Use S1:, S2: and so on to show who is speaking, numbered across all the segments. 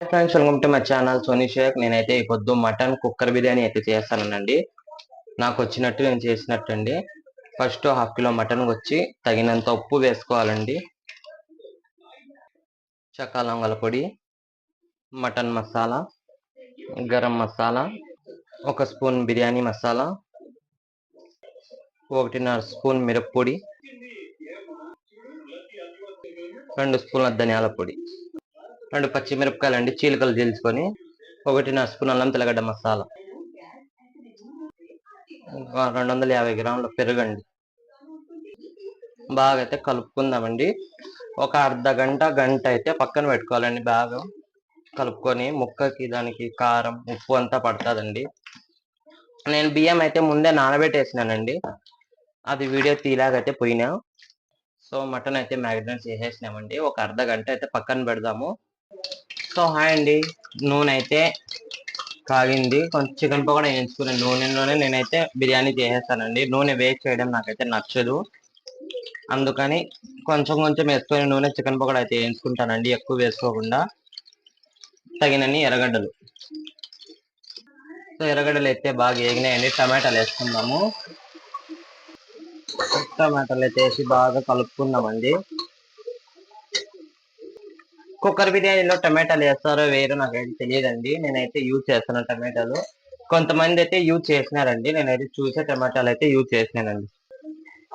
S1: Friends, welcome to my channel Soni Shaik. నేనైతే ఈ పొద్దు మటన్ కుక్కర్ బిర్యానీ అయితే చేస్తానండి. నాకు వచ్చినట్టు నేను చేసినట్టు అండి. ఫస్ట్ హాఫ్ కిలో మటన్ వచ్చి తగినంత ఉప్పు వేసుకోవాలండి. చెక్క లవంగాల పొడి, మటన్ మసాలా, గరం మసాలా, ఒక స్పూన్ బిర్యానీ మసాలా, 1.5 స్పూన్ మిరప్పొడి, 2 స్పూన్ల ధనియాల పొడి, 2 పచ్చిమిరపకాయలు అండి చీలికలు చీల్చుకొని, 1.5 స్పూన్ అల్లం తెల్లగడ్డ మసాలా, 250 గ్రాముల పెరుగండి. బాగా అయితే కలుపుకుందామండి. ఒక గంట అయితే పక్కన పెట్టుకోవాలండి. బాగా కలుపుకొని ముక్కకి దానికి కారం ఉప్పు అంతా పడుతుందండి. నేను బియ్యం అయితే ముందే నానబెట్టేసినానండి. అది వీడియో తీలాగైతే పోయినా. సో మటన్ అయితే మ్యారినేట్ చేసేసినామండి. ఒక గంట అయితే పక్కన పెడదాము. సో హాయ్ అండి, నూనె అయితే కాగింది. కొంచెం చికెన్ పకోడా వేయించుకునే నూనెలోనే నేనైతే బిర్యానీ చేసేస్తానండి. నూనె వేస్ట్ చేయడం నాకైతే నచ్చదు. అందుకని కొంచెం కొంచెం వేసుకొని నూనె చికెన్ పకోడా అయితే వేయించుకుంటానండి, ఎక్కువ వేసుకోకుండా. తగినన్ని ఎర్రగడ్డలు. సో ఎర్రగడ్డలు అయితే బాగా వేగినాయండి. టమాటాలు వేసుకుందాము. టమాటాలు అయితే వేసి బాగా కలుపుకుందామండి. కుక్కర్ బిర్యానీలో టమాటాలు వేస్తారో వేరు నాకైతే తెలియదండి. నేనైతే యూజ్ చేస్తాను టమాటాలు. కొంతమంది అయితే యూజ్ చేసినారండి. నేనైతే చూసే టమాటాలు అయితే యూజ్ చేసినానండి.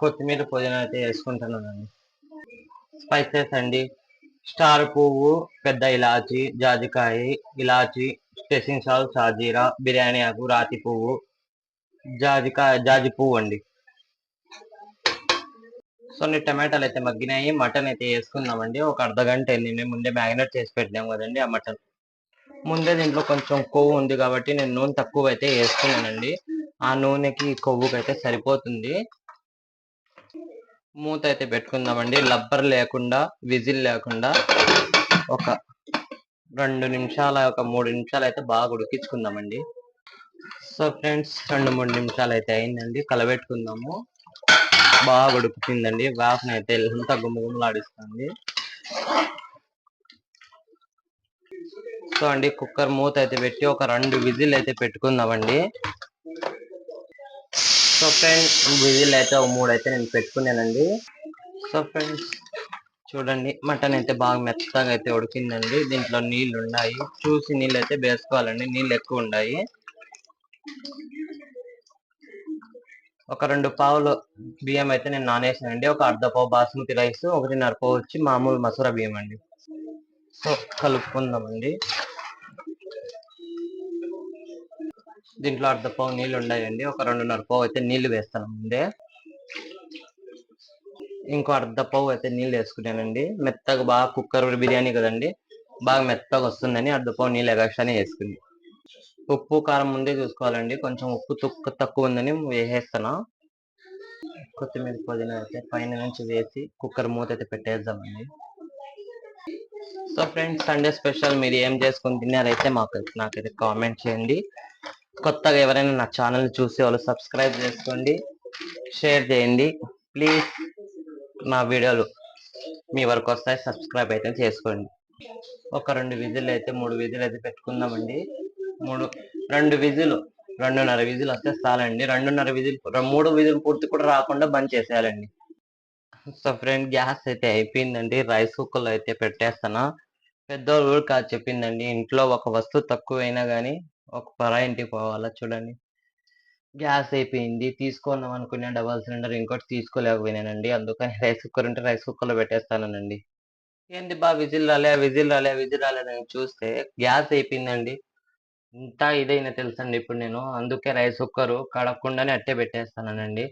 S1: కొత్తిమీర పుదీనా అయితే వేసుకుంటున్నానండి. స్పైసెస్ అండి: స్టార్ పువ్వు, పెద్ద ఇలాచి, జాజికాయ, ఇలాచి, స్టేసింగ్ సాల్ట్, సాజీరా, బిర్యానీ ఆకు, రాతి పువ్వు, జాజి పువ్వు అండి. సో టమాటాలు అయితే మగ్గినాయి. మటన్ అయితే వేసుకుందామండి. ఒక గంట అయింది. ముందే మ్యారినేట్ చేసి పెట్టినాం కదండి ఆ మటన్. ముందే దీంట్లో కొంచెం కొవ్వు ఉంది కాబట్టి నేను నూనె తక్కువ అయితే వేసుకున్నానండి. ఆ నూనెకి కొవ్వుకి అయితే సరిపోతుంది. మూత అయితే పెట్టుకుందామండి. లబ్బర్ లేకుండా, విజిల్ లేకుండా ఒక 2 నిమిషాల 3 నిమిషాలు అయితే బాగా ఉడికించుకుందామండి. సో ఫ్రెండ్స్, 2-3 నిమిషాలు అయితే అయిందండి. కలబెట్టుకుందాము. బాగా ఉడుకుతుందండి. వాసన అయితే అంతా గుమ్మగుమ్మలాడిస్తుంది. సో అండి, కుక్కర్ మూత అయితే పెట్టి ఒక 2 విజిల్ అయితే పెట్టుకుందామండి. సో ఫ్రెండ్స్, విజిల్ అయితే ఒక 3 అయితే నేను పెట్టుకున్నానండి. సో ఫ్రెండ్స్ చూడండి, మటన్ అయితే బాగా మెత్తగా అయితే ఉడికిందండి. దీంట్లో నీళ్లు ఉన్నాయి. చూసి నీళ్ళు అయితే వేసుకోవాలండి, నీళ్ళు ఎక్కువ ఉన్నాయి. ఒక 2 పావులు బియ్యం అయితే నేను నానేసానండి. ఒక అర్ధ పావు బాస్మతి రైస్, 1.5 పావు వచ్చి మామూలు మసూర బియ్యం అండి. సో కలుపుకుందామండి. దీంట్లో అర్ధ పావు నీళ్ళు ఉన్నాయండి. ఒక 2.5 పావు అయితే నీళ్లు వేస్తాను ముందే. ఇంకో అర్ధ పావు అయితే నీళ్ళు వేసుకున్నానండి. మెత్తగా బాగా కుక్కర్ బిర్యానీ కదండి, బాగా మెత్తగా వస్తుందని అర్ధ పావు నీళ్ళు ఎగస్ట్రానే వేసుకుంది. ఉప్పు కారం ముందే చూసుకోవాలండి. కొంచెం ఉప్పు తక్కువ ఉందని వేసేస్తాను. కొత్తిమీర పుదీనా అయితే పైన నుంచి వేసి కుక్కర్ మూత అయితే పెట్టేద్దామండి. సో ఫ్రెండ్స్, సండే స్పెషల్ మీరు ఏం చేసుకుని తిన్నారైతే నాకైతే కామెంట్ చేయండి. కొత్తగా ఎవరైనా నా ఛానల్ చూసే వాళ్ళు సబ్స్క్రైబ్ చేసుకోండి, షేర్ చేయండి ప్లీజ్. నా వీడియోలు మీ వరకు వస్తాయి, సబ్స్క్రైబ్ అయితే చేసుకోండి. ఒక 2 విజిల్ అయితే 3 విజిల్ అయితే పెట్టుకుందామండి. 2 విజిల్, 2.5 విజిల్ వస్తే చాలండి. 2.5 విజిల్, 3 విజిల్ పూర్తి కూడా రాకుండా బంద్ చేసేయాలండి. సో ఫ్రెండ్, గ్యాస్ అయితే అయిపోయిందండి. రైస్ కుక్కర్లో అయితే పెట్టేస్తాను. పెద్దోళ్ళు కాదు చెప్పిందండి, ఇంట్లో ఒక వస్తువు తక్కువైనా కానీ ఒక పరాయి ఇంటికి పోవాలా. చూడండి, గ్యాస్ అయిపోయింది. తీసుకుందాం అనుకునే డబల్ సిలిండర్ ఇంకోటి తీసుకోలేకపోయినానండి. అందుకని రైస్ కుక్కర్ ఉంటే రైస్ కుక్కర్లో పెట్టేస్తానండి. ఏంది బా విజిల్ రాలే, విజిల్ రాలే, విజిల్ రాలేదని చూస్తే గ్యాస్ అయిపోయిందండి. ఇంత ఇదైనా తెలుసండి ఇప్పుడు నేను. అందుకే రైస్ కుక్కర్ కడగకుండానే అట్టే పెట్టేస్తానండి.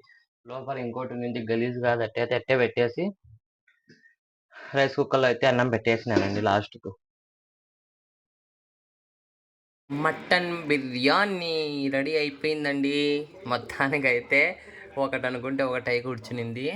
S1: లోపల ఇంకోటి నుంచి గలీజ్ కాదు, అట్టే పెట్టేసి రైస్ కుక్కర్లో అయితే అన్నం పెట్టేసినానండి లాస్ట్కు. మటన్ బిర్యానీ రెడీ అయిపోయిందండి. మొత్తానికైతే ఒకటి అనుకుంటే ఒకటి అయి కూర్చునింది.